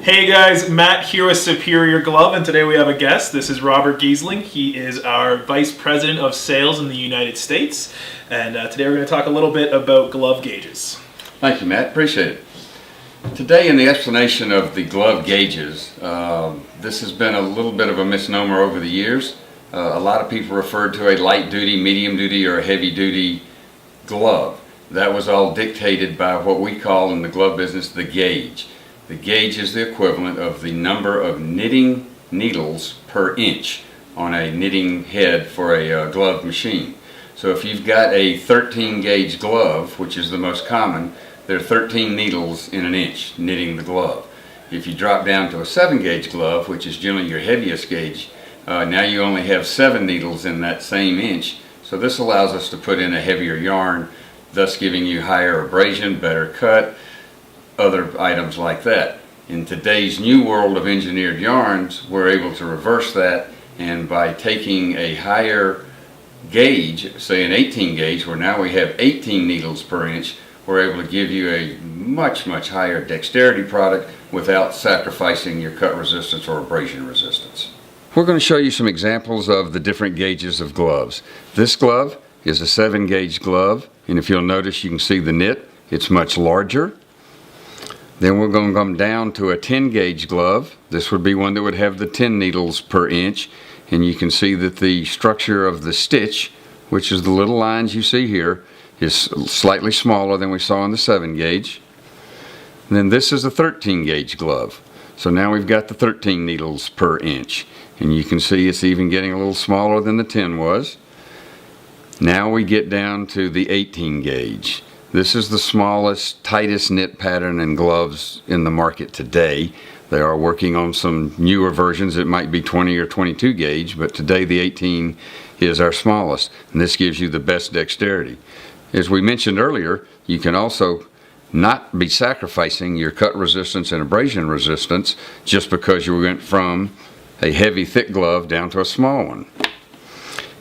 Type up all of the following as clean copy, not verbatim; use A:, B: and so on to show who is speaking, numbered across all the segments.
A: Hey guys, Matt here with Superior Glove, and today we have a guest. This is Robert Gheesling. He is our Vice President of Sales in the United States, and today we're going to talk a little bit about glove gauges.
B: Thank you, Matt. Appreciate it. Today in the explanation of the glove gauges, this has been a little bit of a misnomer over the years. A lot of people referred to a light duty, medium duty, or a heavy duty glove. That was all dictated by what we call in the glove business the gauge. The gauge is the equivalent of the number of knitting needles per inch on a knitting head for a glove machine. So if you've got a 13 gauge glove, which is the most common, there are 13 needles in an inch knitting the glove. If you drop down to a 7 gauge glove, which is generally your heaviest gauge, now you only have 7 needles in that same inch. So this allows us to put in a heavier yarn, thus giving you higher abrasion, better cut, other items like that. In today's new world of engineered yarns, we're able to reverse that, and by taking a higher gauge, say an 18 gauge, where now we have 18 needles per inch, we're able to give you a much higher dexterity product without sacrificing your cut resistance or abrasion resistance. We're going to show you some examples of the different gauges of gloves. This glove is a 7 gauge glove, and if you'll notice, you can see the knit. It's much larger. Then we're going to come down to a 10 gauge glove. This would be one that would have the 10 needles per inch, and you can see that the structure of the stitch, which is the little lines you see here, is slightly smaller than we saw in the 7 gauge. And then this is a 13 gauge glove. So now we've got the 13 needles per inch, and you can see it's even getting a little smaller than the 10 was. Now we get down to the 18 gauge. This is the smallest, tightest knit pattern in gloves in the market today. They are working on some newer versions. It might be 20 or 22 gauge, but today the 18 is our smallest, and this gives you the best dexterity. As we mentioned earlier, you can also not be sacrificing your cut resistance and abrasion resistance just because you went from a heavy, thick glove down to a small one.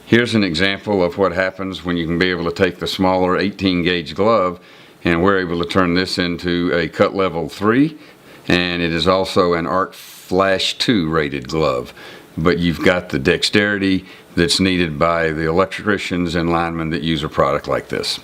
B: Here's an example of what happens when you can be able to take the smaller 18 gauge glove, and we're able to turn this into a cut level 3, and it is also an Art Flash 2 rated glove. But you've got the dexterity that's needed by the electricians and linemen that use a product like this.